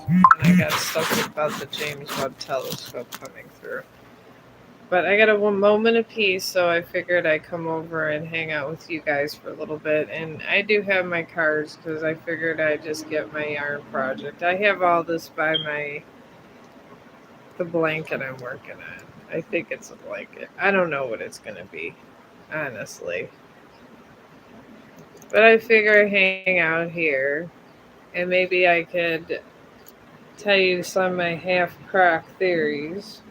and I got stuck about the James Webb Telescope coming through. But I got a one moment of peace, so I figured I'd come over and hang out with you guys for a little bit. And I do have my cards because I figured I'd just get my yarn project. I have all this by the blanket I'm working on. I think it's a blanket. I don't know what it's gonna be, honestly. But I figure I hang out here, and maybe I could tell you some of my half crack theories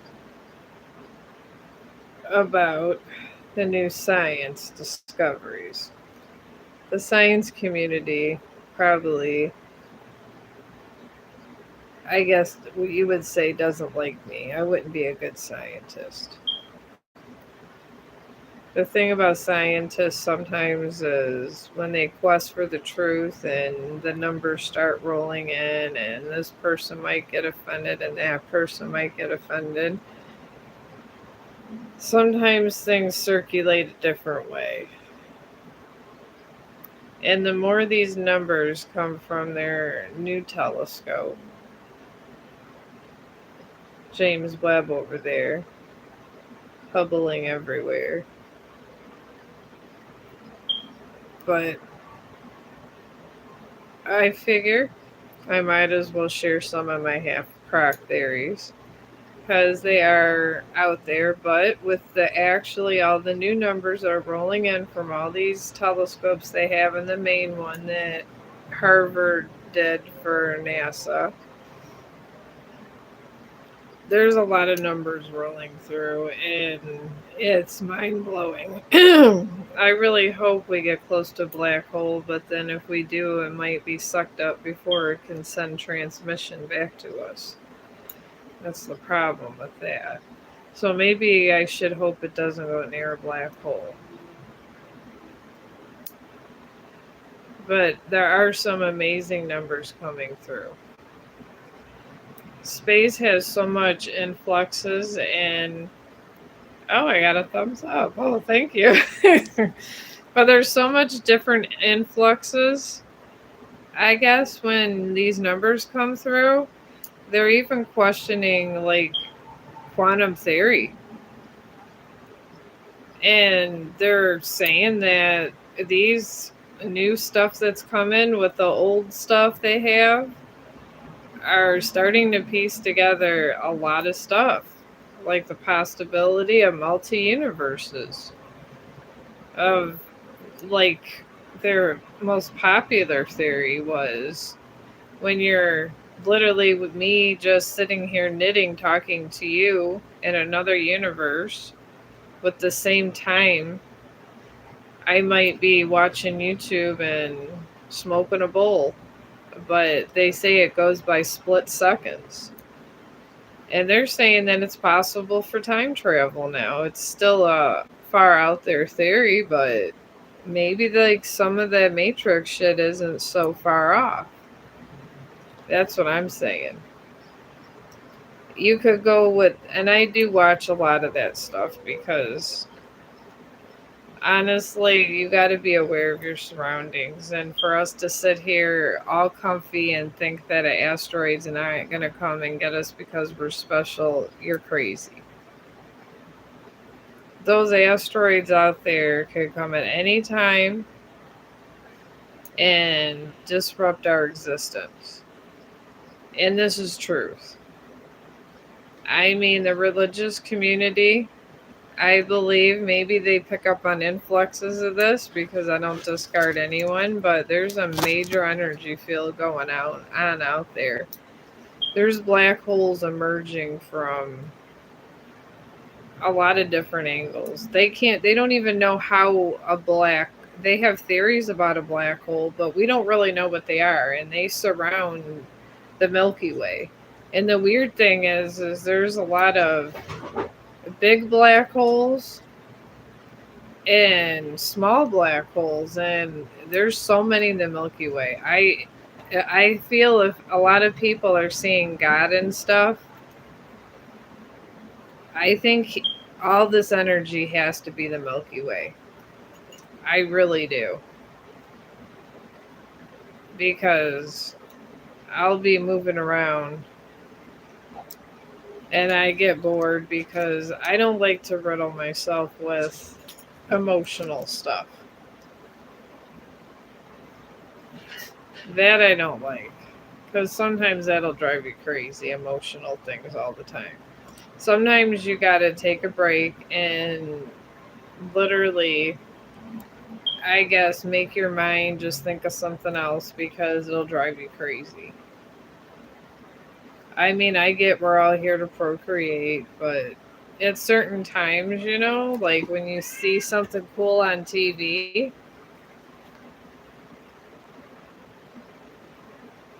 about the new science discoveries. The science community probably, I guess you would say, doesn't like me. I wouldn't be a good scientist. The thing about scientists sometimes is when they quest for the truth and the numbers start rolling in, and this person might get offended and that person might get offended, sometimes things circulate a different way. And the more these numbers come from their new telescope, James Webb over there, hubbling everywhere. But I figure I might as well share some of my half crack theories because they are out there. But with the actually all the new numbers are rolling in from all these telescopes they have, in the main one that Harvard did for NASA, there's a lot of numbers rolling through, and it's mind blowing. I really hope we get close to a black hole, but then if we do, it might be sucked up before it can send transmission back to us. That's the problem with that. So maybe I should hope it doesn't go near a black hole. But there are some amazing numbers coming through. Space has so much influxes, and oh, I got a thumbs up. Oh, thank you. But there's so much different influxes. I guess when these numbers come through, they're even questioning like quantum theory. And they're saying that these new stuff that's coming with the old stuff they have are starting to piece together a lot of stuff. Like the possibility of multi universes, of like their most popular theory was when you're literally with me just sitting here knitting talking to you in another universe with the same time I might be watching YouTube and smoking a bowl, but they say it goes by split seconds. And they're saying that it's possible for time travel now. It's still a far out there theory, but maybe like some of the Matrix shit isn't so far off. That's what I'm saying. You could go with, and I do watch a lot of that stuff because honestly, you got to be aware of your surroundings. And for us to sit here all comfy and think that an asteroid's not going to come and get us because we're special, you're crazy. Those asteroids out there could come at any time and disrupt our existence. And this is truth. I mean, the religious community, I believe maybe they pick up on influxes of this because I don't discard anyone, but there's a major energy field going out there. There's black holes emerging from a lot of different angles. They don't even know how a black, they have theories about a black hole, but we don't really know what they are, and they surround the Milky Way. And the weird thing is there's a lot of big black holes and small black holes, and there's so many in the Milky Way. I feel if a lot of people are seeing God and stuff, I think all this energy has to be the Milky Way. I really do. Because I'll be moving around and I get bored because I don't like to riddle myself with emotional stuff. That I don't like. Because sometimes that'll drive you crazy, emotional things all the time. Sometimes you gotta take a break and literally, I guess, make your mind just think of something else because it'll drive you crazy. I mean, I get we're all here to procreate, but at certain times, like when you see something cool on TV,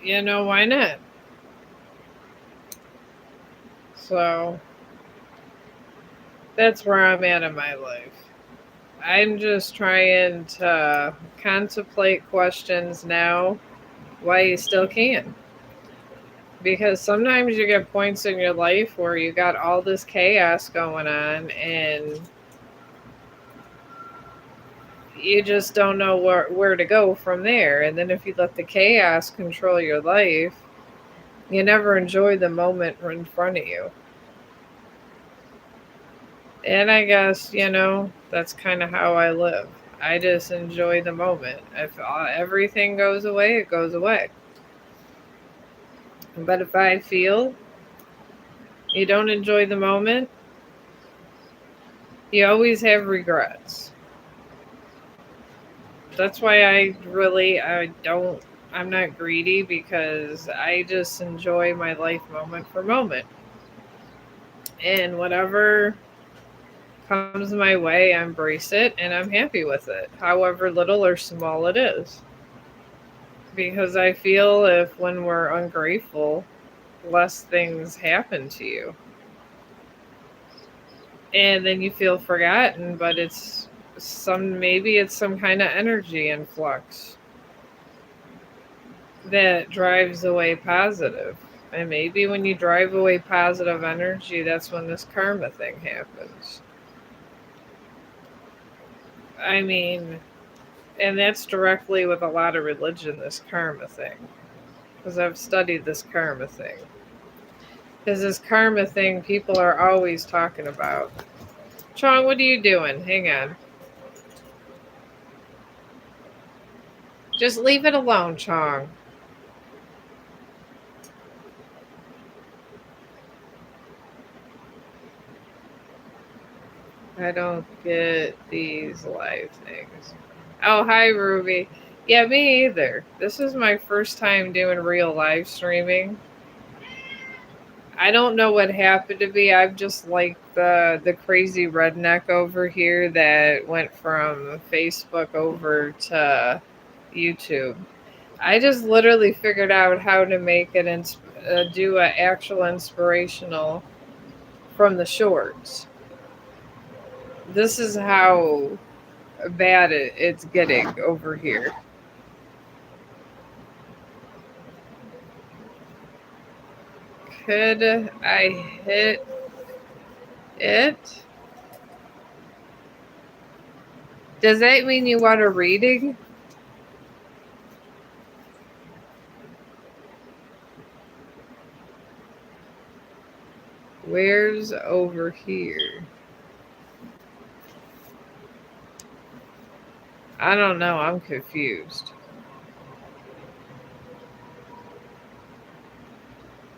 why not? So that's where I'm at in my life. I'm just trying to contemplate questions now why you still can. Because sometimes you get points in your life where you got all this chaos going on and you just don't know where to go from there. And then if you let the chaos control your life, you never enjoy the moment in front of you. And I guess, that's kind of how I live. I just enjoy the moment. If everything goes away, it goes away. But if I feel you don't enjoy the moment, you always have regrets. That's why I'm not greedy because I just enjoy my life moment for moment. And whatever comes my way, I embrace it and I'm happy with it, however little or small it is. Because I feel if when we're ungrateful, less things happen to you. And then you feel forgotten, but maybe it's some kind of energy influx that drives away positive. And maybe when you drive away positive energy, that's when this karma thing happens. I mean, and that's directly with a lot of religion, this karma thing. Because I've studied this karma thing. Because this karma thing, people are always talking about. Chong, what are you doing? Hang on. Just leave it alone, Chong. I don't get these live things. Oh, hi, Ruby. Yeah, me either. This is my first time doing real live streaming. I don't know what happened to me. I'm just like the crazy redneck over here that went from Facebook over to YouTube. I just literally figured out how to make do an actual inspirational from the shorts. This is how bad it's getting over here. Could I hit it? Does that mean you want a reading? Where's over here? I don't know. I'm confused.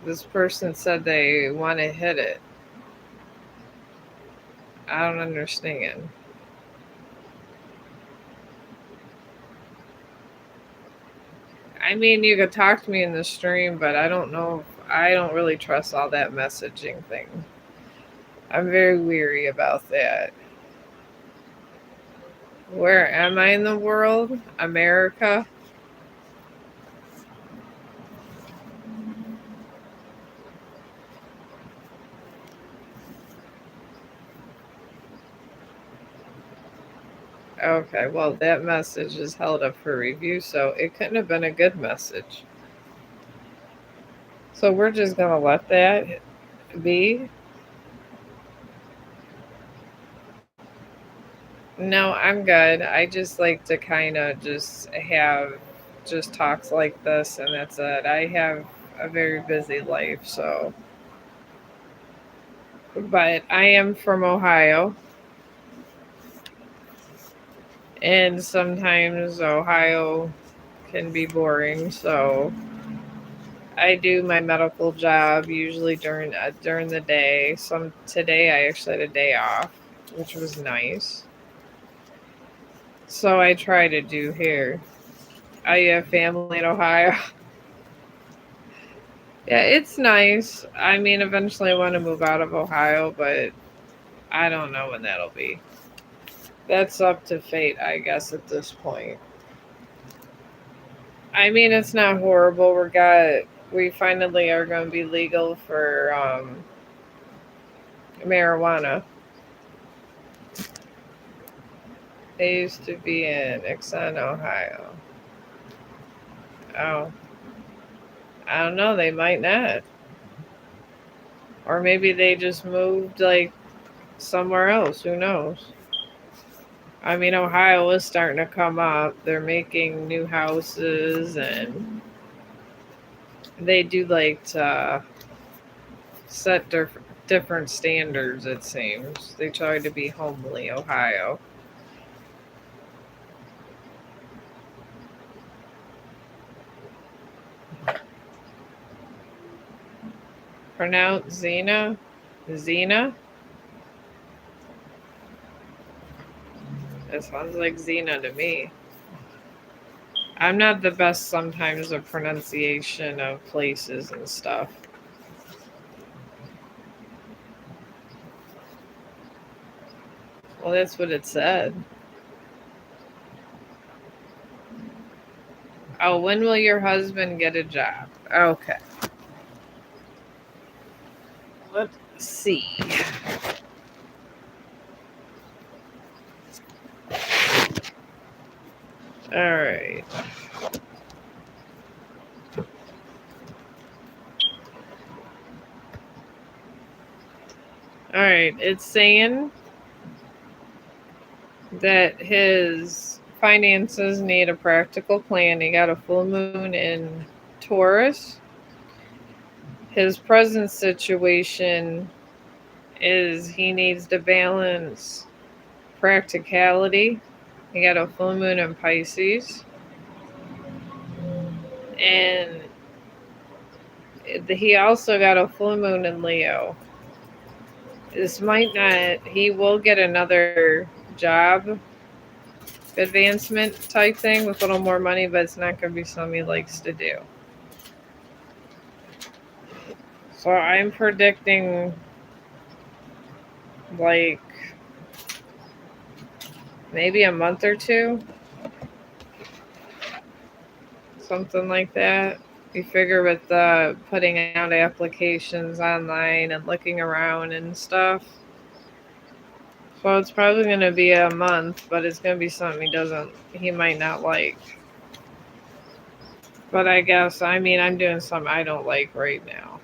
This person said they want to hit it. I don't understand. I mean, you could talk to me in the stream, but I don't know. I don't really trust all that messaging thing. I'm very weary about that. Where am I in the world? America? Okay, well, that message is held up for review, so it couldn't have been a good message. So we're just going to let that be. No, I'm good. I just like to kind of just have just talks like this, and that's it. I have a very busy life, so. But I am from Ohio, and sometimes Ohio can be boring, so I do my medical job usually during the day. Today I actually had a day off, which was nice. So I try to do here. I have family in Ohio. Yeah, it's nice. I mean, eventually I want to move out of Ohio, but I don't know when that'll be. That's up to fate, I guess, at this point. I mean, it's not horrible. We finally are going to be legal for marijuana. They used to be in Exxon, Ohio. Oh, I don't know. They might not, or maybe they just moved like somewhere else. Who knows? I mean, Ohio is starting to come up. They're making new houses, and they do like to set different standards. It seems they try to be homely, Ohio. Pronounce Xena. Xena. It sounds like Xena to me. I'm not the best sometimes of pronunciation of places and stuff. Well, that's what it said. Oh, when will your husband get a job? Okay. Let's see. All right. All right. It's saying that his finances need a practical plan. He got a full moon in Taurus. His present situation is he needs to balance practicality. He got a full moon in Pisces. And he also got a full moon in Leo. This might not, he will get another job advancement type thing with a little more money, but it's not going to be something he likes to do. So I'm predicting like maybe a month or two, something like that. You figure with putting out applications online and looking around and stuff. So it's probably going to be a month, but it's going to be something he might not like. But I guess, I mean, I'm doing something I don't like right now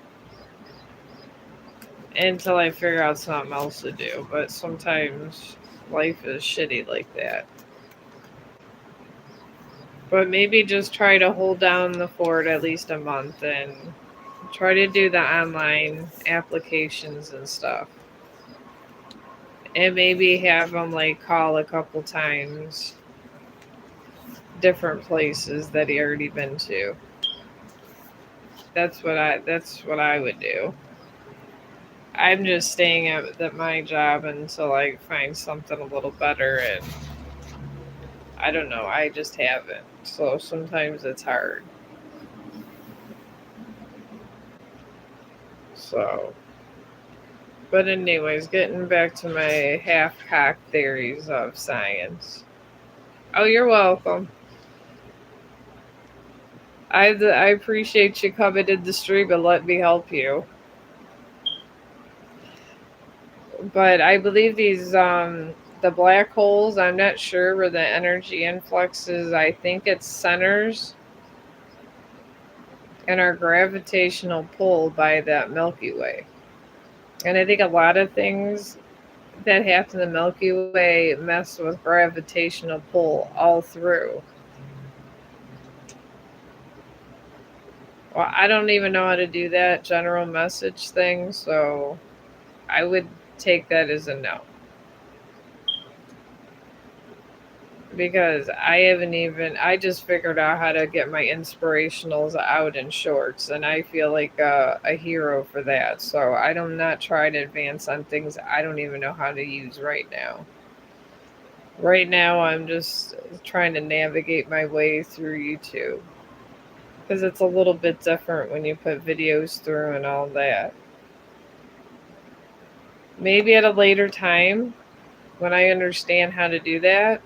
until I figure out something else to do. But sometimes life is shitty like that. But maybe just try to hold down the fort at least a month and try to do the online applications and stuff. And maybe have them like call a couple times different places that he already been to. That's what I would do. I'm just staying at my job until I find something a little better, and I don't know, I just haven't. So sometimes it's hard. So, but anyways, getting back to my half-cocked theories of science. Oh, you're welcome. I appreciate you coming in the stream and let me help you. But I believe these the black holes, I'm not sure where the energy influx is. I think it centers in our gravitational pull by that Milky Way. And I think a lot of things that happen in the Milky Way mess with gravitational pull all through. Well, I don't even know how to do that general message thing, so I would take that as a no. Because I just figured out how to get my inspirationals out in shorts, and I feel like a hero for that. So I do not try to advance on things I don't even know how to use right now. Right now, I'm just trying to navigate my way through YouTube because it's a little bit different when you put videos through and all that. Maybe at a later time, when I understand how to do that,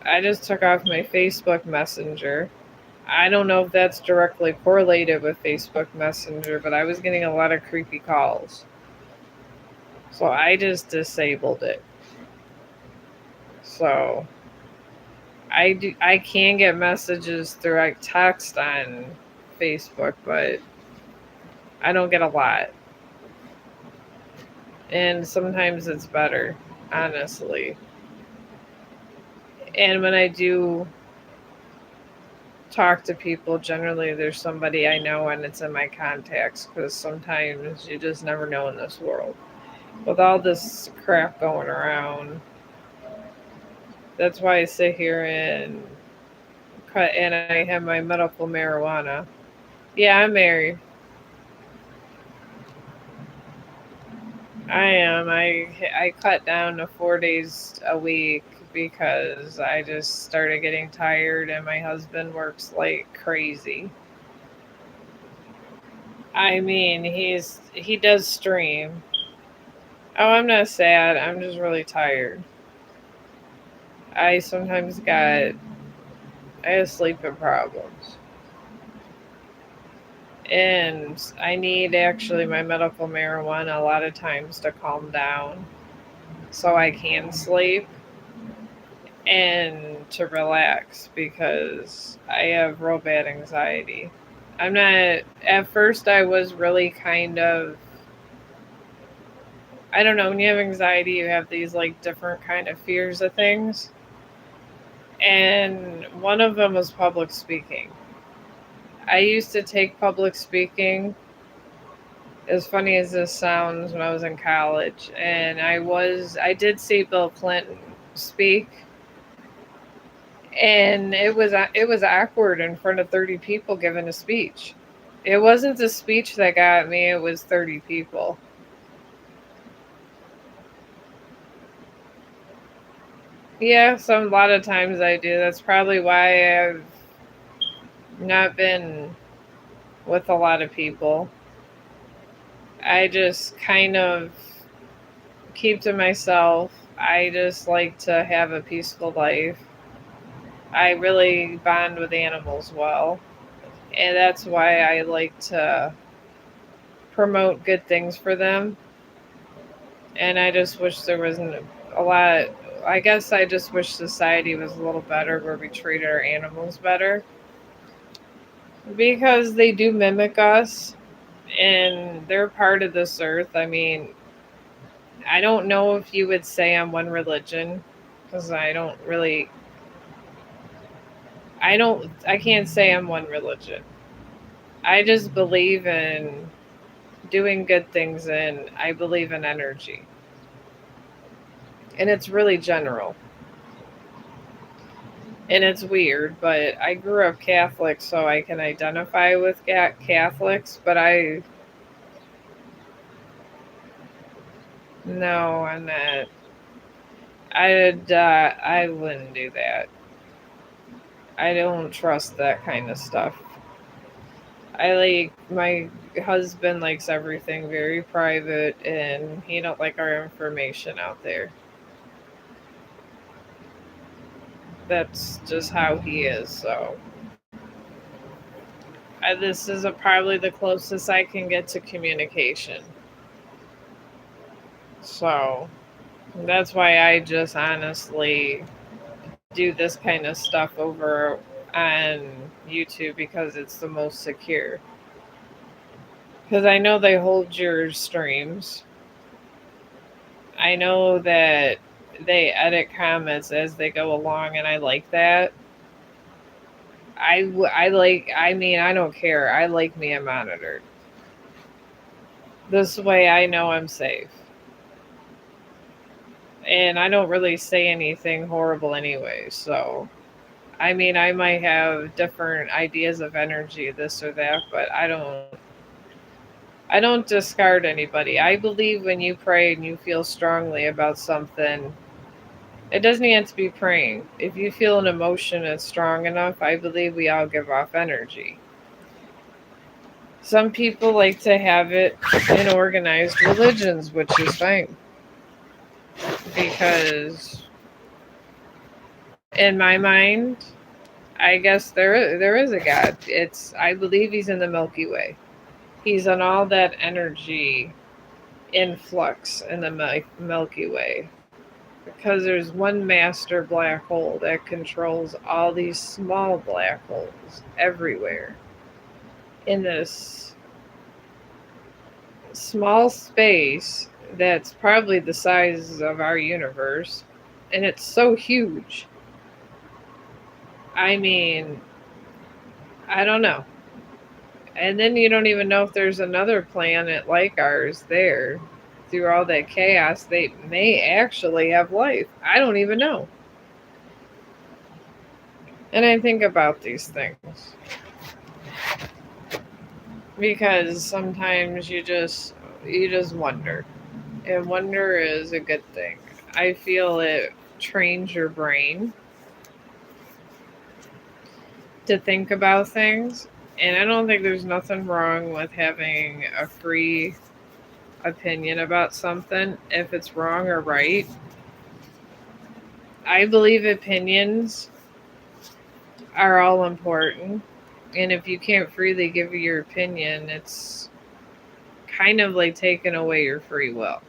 I just took off my Facebook Messenger. I don't know if that's directly correlated with Facebook Messenger, but I was getting a lot of creepy calls. So I just disabled it. So I can get messages through like text on Facebook, but I don't get a lot. And sometimes it's better, honestly. And when I do talk to people, generally there's somebody I know and it's in my contacts because sometimes you just never know in this world. With all this crap going around, that's why I sit here and cut and I have my medical marijuana. Yeah, I'm married. I am. I cut down to 4 days a week because I just started getting tired and my husband works like crazy. I mean, he does stream. Oh, I'm not sad. I'm just really tired. I sometimes got I have sleeping problems. And I need actually my medical marijuana a lot of times to calm down so I can sleep and to relax because I have real bad anxiety. I'm not, at first, I was really kind of, I don't know, when you have anxiety, you have these like different kind of fears of things. And one of them was public speaking. I used to take public speaking, as funny as this sounds, when I was in college, and I did see Bill Clinton speak, and it was awkward in front of 30 people giving a speech. It wasn't the speech that got me; it was 30 people. Yeah, some a lot of times I do. That's probably why I've not been with a lot of people. I just kind of keep to myself. I just like to have a peaceful life. I really bond with animals well. And that's why I like to promote good things for them. And I just wish there wasn't a lot. I guess I just wish society was a little better where we treated our animals better because they do mimic us and they're part of this earth. I mean, I don't know if you would say I'm one religion because I can't say I'm one religion. I just believe in doing good things and I believe in energy. And it's really general. And it's weird, but I grew up Catholic, so I can identify with Catholics, but no, I'm not. I wouldn't do that. I don't trust that kind of stuff. I like my husband likes everything very private and he don't like our information out there. That's just how he is. So this is probably the closest I can get to communication. So that's why I just honestly do this kind of stuff over on YouTube because it's the most secure. Because I know they hold your streams. I know that they edit comments as they go along, and I like that. I mean, I don't care. I like me monitored. This way I know I'm safe. And I don't really say anything horrible anyway, so I mean, I might have different ideas of energy, this or that, but I don't discard anybody. I believe when you pray and you feel strongly about something, it doesn't have to be praying. If you feel an emotion that's strong enough, I believe we all give off energy. Some people like to have it in organized religions, which is fine. Because in my mind, I guess there is a God. It's I believe he's in the Milky Way. He's on all that energy influx in the Milky Way. Because there's one master black hole that controls all these small black holes everywhere in this small space that's probably the size of our universe, and it's so huge. I mean, I don't know. And then you don't even know if there's another planet like ours there. Through all that chaos, they may actually have life. I don't even know. And I think about these things because sometimes you just wonder. And wonder is a good thing. I feel it trains your brain to think about things. And I don't think there's nothing wrong with having a free opinion about something if it's wrong or right. I believe opinions are all important. And if you can't freely give your opinion, it's kind of like taking away your free will.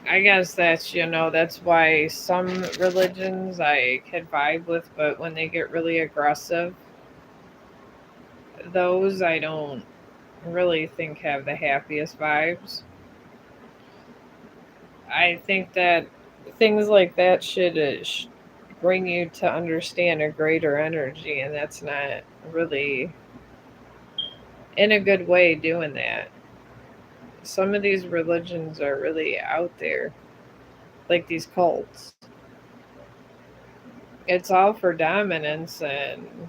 I guess that's why some religions I can vibe with, but when they get really aggressive, those I don't really think have the happiest vibes. I think that things like that should bring you to understand a greater energy, and that's not really in a good way doing that. Some of these religions are really out there, like these cults. It's all for dominance, and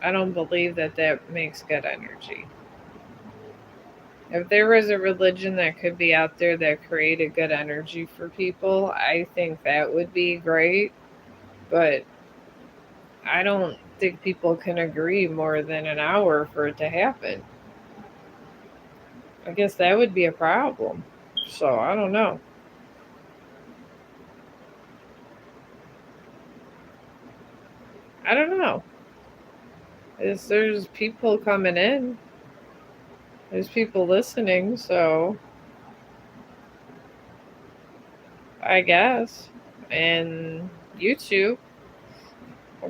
I don't believe that that makes good energy. If there was a religion that could be out there that created good energy for people, I think that would be great. But I don't think people can agree more than an hour for it to happen. I guess that would be a problem. So I don't know. I don't know. There's people coming in, there's people listening, so I guess. And YouTube,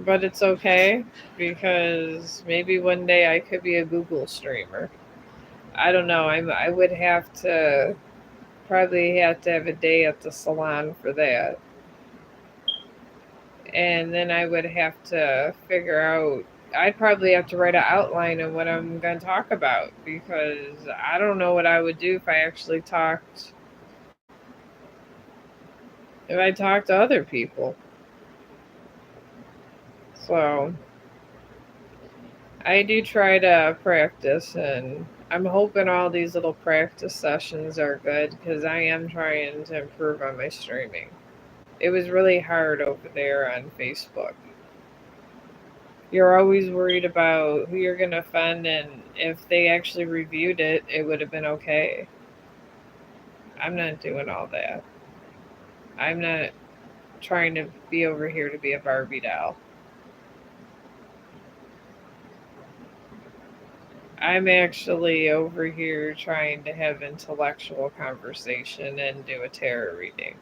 but it's okay because maybe one day I could be a Google streamer. I don't know. I would have to probably have to have a day at the salon for that. And then I would have to figure out I'd probably have to write an outline of what I'm going to talk about because I don't know what I would do if I actually talked to other people. So I do try to practice, and I'm hoping all these little practice sessions are good because I am trying to improve on my streaming. It was really hard over there on Facebook. You're always worried about who you're going to offend, and if they actually reviewed it, it would have been okay. I'm not doing all that. I'm not trying to be over here to be a Barbie doll. I'm actually over here trying to have intellectual conversation and do a tarot reading.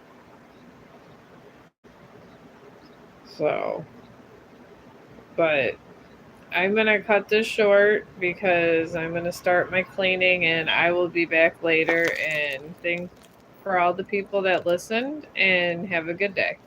So, but I'm going to cut this short because I'm going to start my cleaning and I will be back later. And thank for all the people that listened and have a good day.